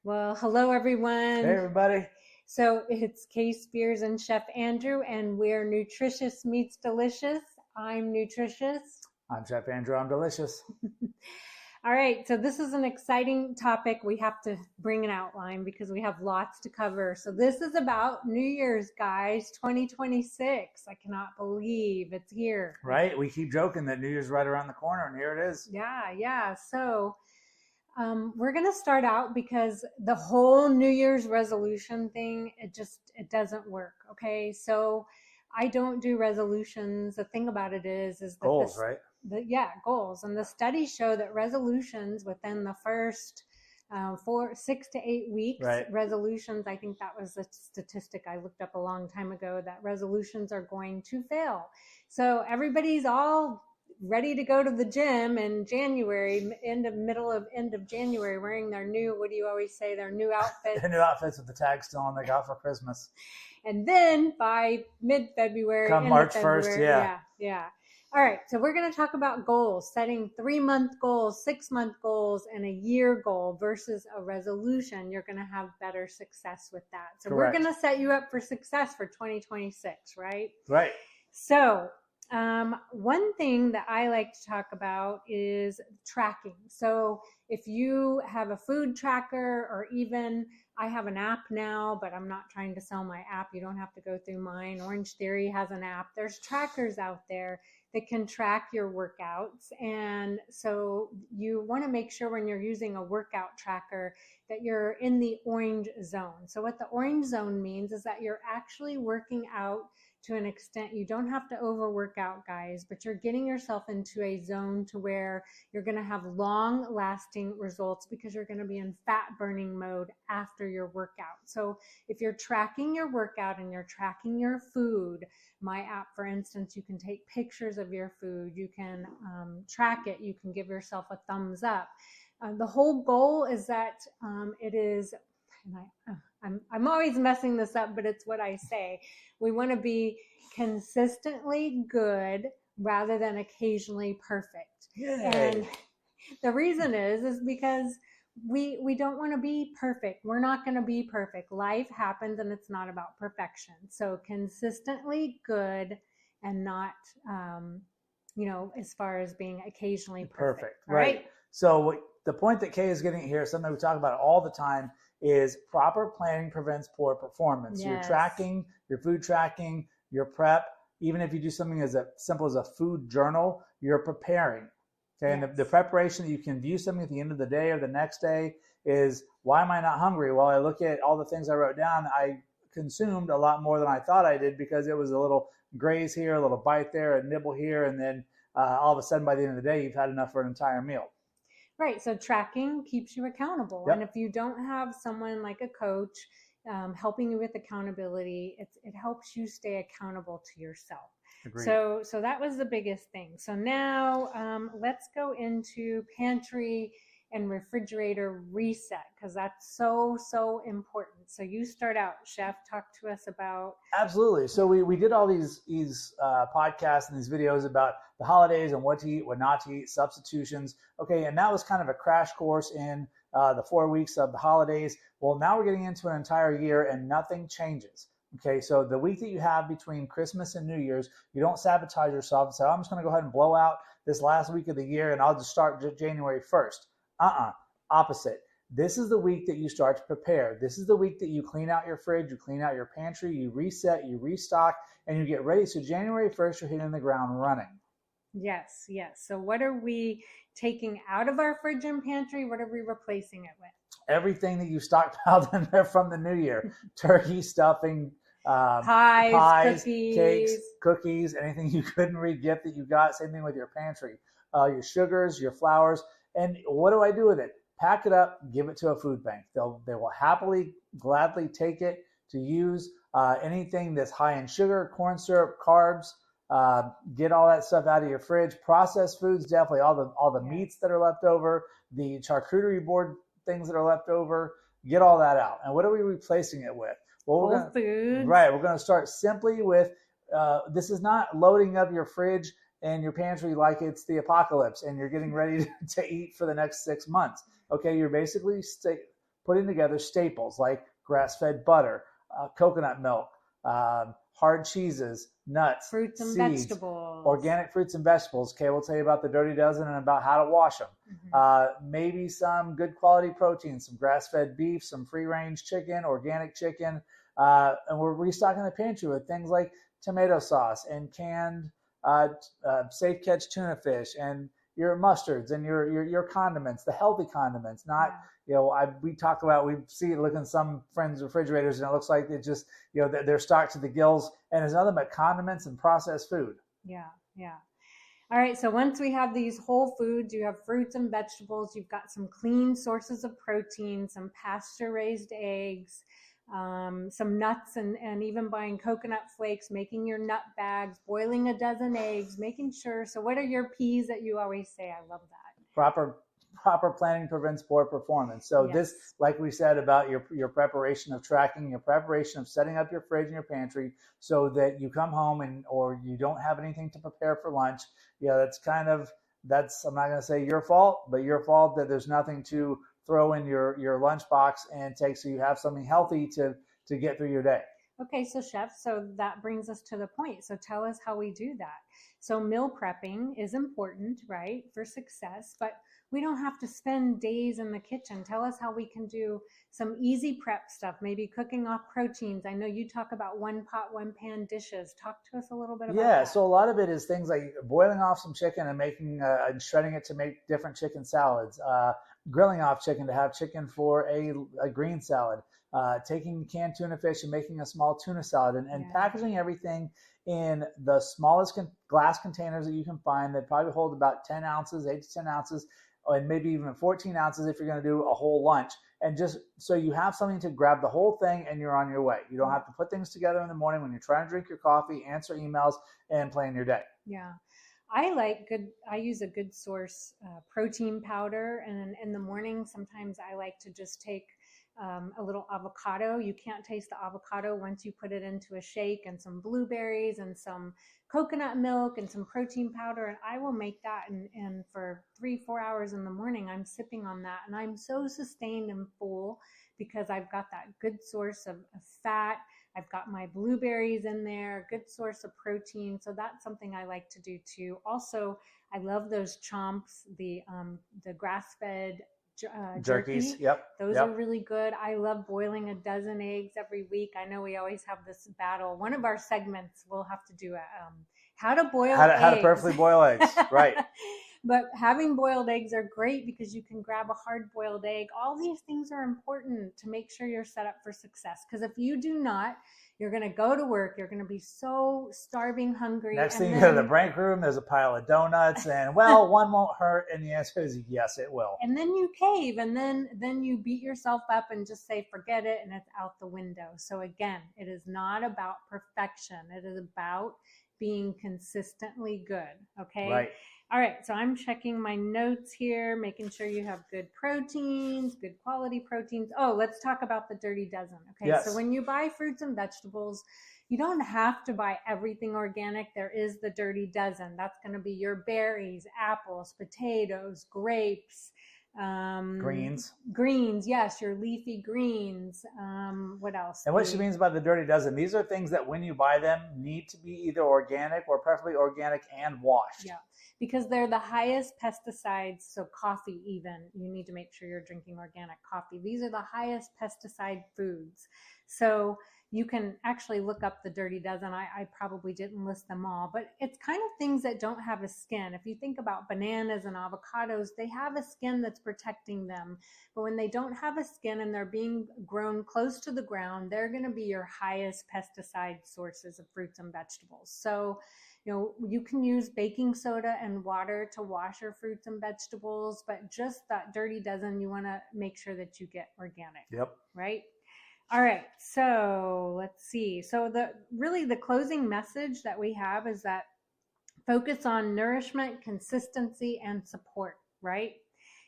Well, hello everyone. Hey everybody. So it's Kay Spears and Chef Andrew, and we're Nutritious Meets Delicious. I'm Nutritious. I'm Chef Andrew. I'm delicious. All right, so this is an exciting topic. We have to bring an outline because we have lots to cover. So this is about New Year's, guys, 2026. I cannot believe it's here. Right? We keep joking that New Year's right around the corner, and here it is. Yeah. So we're going to start out because the whole New Year's resolution thing, it doesn't work. Okay. So I don't do resolutions. The thing about it is that goals, right? Goals. And the studies show that resolutions within the first 6 to 8 weeks, right. Resolutions, I think that was a statistic I looked up a long time ago, that resolutions are going to fail. So everybody's all ready to go to the gym in January, end of January, wearing their new, what do you always say, their new outfits. Their new outfits with the tag still on they got for Christmas. And then by mid-February, come March 1st, yeah. All right, so we're going to talk about goals, setting 3-month goals, 6-month goals, and a year goal versus a resolution. You're going to have better success with that. So Correct. We're going to set you up for success for 2026, right? Right. So one thing that I like to talk about is tracking. So if you have a food tracker, or even I have an app now, but I'm not trying to sell my app. You don't have to go through mine. Orange Theory has an app. There's trackers out there that can track your workouts. And so you want to make sure when you're using a workout tracker that you're in the orange zone. So what the orange zone means is that you're actually working out to an extent. You don't have to overwork out, guys, but you're getting yourself into a zone to where you're going to have long lasting results because you're going to be in fat burning mode after your workout. So if you're tracking your workout and you're tracking your food, my app, for instance, you can take pictures of your food, you can track it, you can give yourself a thumbs up. The whole goal is that it is, and I'm always messing this up, but it's what I say. We want to be consistently good rather than occasionally perfect. Yay. And the reason is because we don't want to be perfect. We're not going to be perfect. Life happens and it's not about perfection. So consistently good and not, as far as being occasionally perfect. Right. So the point that Kay is getting at here, something we talk about all the time, is proper planning prevents poor performance. Yes. You're tracking, your food tracking, your prep. Even if you do something as simple as a food journal, you're preparing. Okay, yes. And the preparation that you can view something at the end of the day or the next day is, why am I not hungry? Well, I look at all the things I wrote down. I consumed a lot more than I thought I did because it was a little graze here, a little bite there, a nibble here, and then all of a sudden by the end of the day, you've had enough for an entire meal. Right. So tracking keeps you accountable. Yep. And if you don't have someone like a coach helping you with accountability, it helps you stay accountable to yourself. Agreed. So that was the biggest thing. So now let's go into pantry and refrigerator reset, because that's so important. So you start out, Chef. Talk to us about. Absolutely. So we did all these podcasts and these videos about the holidays and what to eat, what not to eat, substitutions. Okay, and that was kind of a crash course in the 4 weeks of the holidays. Well, now we're getting into an entire year and nothing changes. Okay, so the week that you have between Christmas and New Year's, you don't sabotage yourself and say, I'm just going to go ahead and blow out this last week of the year and I'll just start January 1st. Opposite. This is the week that you start to prepare. This is the week that you clean out your fridge, you clean out your pantry, you reset, you restock, and you get ready. So January 1st, you're hitting the ground running. Yes. So what are we taking out of our fridge and pantry? What are we replacing it with? Everything that you stockpiled in there from the new year. Turkey, stuffing, pies, cakes, cookies, anything you couldn't re-gift that you got. Same thing with your pantry. Your sugars, your flours. And what do I do with it? Pack it up, give it to a food bank. They will happily, gladly take it to use. Anything that's high in sugar, corn syrup, carbs, get all that stuff out of your fridge. Processed foods, definitely all the meats that are left over, the charcuterie board things that are left over, get all that out. And what are we replacing it with? Well, Whole Foods. Right. We're going to start simply with, this is not loading up your fridge and your pantry like it's the apocalypse and you're getting ready to eat for the next 6 months. Okay, you're basically putting together staples like grass-fed butter, coconut milk, hard cheeses, nuts, fruits and seeds, vegetables, organic fruits and vegetables. Kay will tell you about the Dirty Dozen and about how to wash them. Maybe some good quality protein, some grass-fed beef, some free-range chicken, organic chicken. And we're restocking the pantry with things like tomato sauce and canned safe catch tuna fish and your mustards and your condiments, the healthy condiments, not, we talk about, we see it, look in some friends' refrigerators and it looks like it just, they're stocked to the gills, and it's nothing but condiments and processed food. Yeah. All right, so once we have these whole foods, you have fruits and vegetables, you've got some clean sources of protein, some pasture-raised eggs, some nuts, and even buying coconut flakes, making your nut bags, boiling a dozen eggs, making sure. So what are your P's that you always say? I love that. Proper planning prevents poor performance. So this, like we said about your preparation of tracking, your preparation of setting up your fridge and your pantry so that you come home or you don't have anything to prepare for lunch. That's I'm not going to say your fault, but your fault that there's nothing to throw in your lunchbox and take, so you have something healthy to get through your day. Okay, so chef, so that brings us to the point. So tell us how we do that. So meal prepping is important, right, for success, but we don't have to spend days in the kitchen. Tell us how we can do some easy prep stuff, maybe cooking off proteins. I know you talk about one pot, one pan dishes. Talk to us a little bit about that. Yeah, so a lot of it is things like boiling off some chicken and making and shredding it to make different chicken salads, grilling off chicken to have chicken for a green salad, taking canned tuna fish and making a small tuna salad, and packaging everything in the smallest glass containers that you can find that probably hold about 10 ounces, 8 to 10 ounces, and maybe even 14 ounces if you're going to do a whole lunch. And just so you have something to grab the whole thing and you're on your way. You don't have to put things together in the morning when you're trying to drink your coffee, answer emails, and plan your day. Yeah. I use a good source protein powder, and in the morning, sometimes I like to just take a little avocado. You can't taste the avocado once you put it into a shake, and some blueberries and some coconut milk and some protein powder. And I will make that. And for 3-4 hours in the morning, I'm sipping on that. And I'm so sustained and full because I've got that good source of fat. I've got my blueberries in there, good source of protein. So that's something I like to do too. Also, I love those chomps, the grass-fed jerkies. Those are really good. I love boiling a dozen eggs every week. I know we always have this battle. One of our segments, we'll have to do how to perfectly boil eggs. Right. But having boiled eggs are great because you can grab a hard boiled egg. All these things are important to make sure you're set up for success. Because if you do not, you're going to go to work. You're going to be so starving hungry. Next thing you go to the break room, there's a pile of donuts, and one won't hurt. And the answer is yes, it will. And then you cave, and then you beat yourself up and just say, forget it, and it's out the window. So again, it is not about perfection. It is about being consistently good. Okay. Right. All right, so I'm checking my notes here, making sure you have good proteins, good quality proteins. Oh, let's talk about the Dirty Dozen. Okay, yes. So when you buy fruits and vegetables, you don't have to buy everything organic. There is the Dirty Dozen. That's going to be your berries, apples, potatoes, grapes. Greens, yes, your leafy greens. What else? And what she means by the Dirty Dozen, these are things that when you buy them need to be either organic or preferably organic and washed. Yeah, because they're the highest pesticides. So coffee, even, you need to make sure you're drinking organic coffee. These are the highest pesticide foods. So you can actually look up the Dirty Dozen. I probably didn't list them all, but it's kind of things that don't have a skin. If you think about bananas and avocados, they have a skin that's protecting them. But when they don't have a skin and they're being grown close to the ground, they're going to be your highest pesticide sources of fruits and vegetables. So, you can use baking soda and water to wash your fruits and vegetables, but just that Dirty Dozen, you want to make sure that you get organic. Yep. Right? All right, so let's see. So the closing message that we have is that focus on nourishment, consistency, and support, right?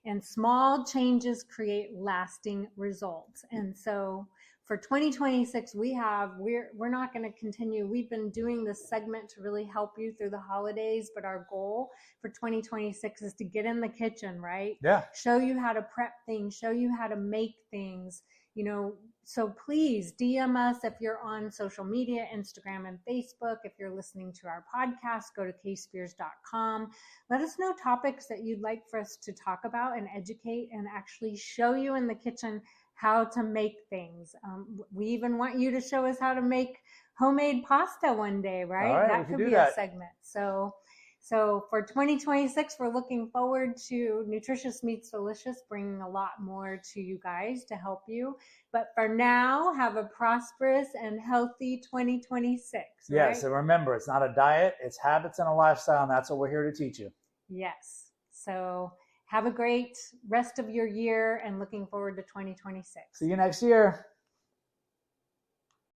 And small changes create lasting results. And so for 2026, we're not going to continue. We've been doing this segment to really help you through the holidays, but our goal for 2026 is to get in the kitchen, right? Yeah. Show you how to prep things, show you how to make things, so please DM us if you're on social media, Instagram and Facebook. If you're listening to our podcast, go to kspears.com. Let us know topics that you'd like for us to talk about and educate and actually show you in the kitchen how to make things. We even want you to show us how to make homemade pasta one day, right? All right, That could be a segment. So for 2026, we're looking forward to Nutritious Meets Delicious, bringing a lot more to you guys to help you. But for now, have a prosperous and healthy 2026. Yes, right? and remember, it's not a diet, it's habits and a lifestyle, and that's what we're here to teach you. Yes. So have a great rest of your year and looking forward to 2026. See you next year.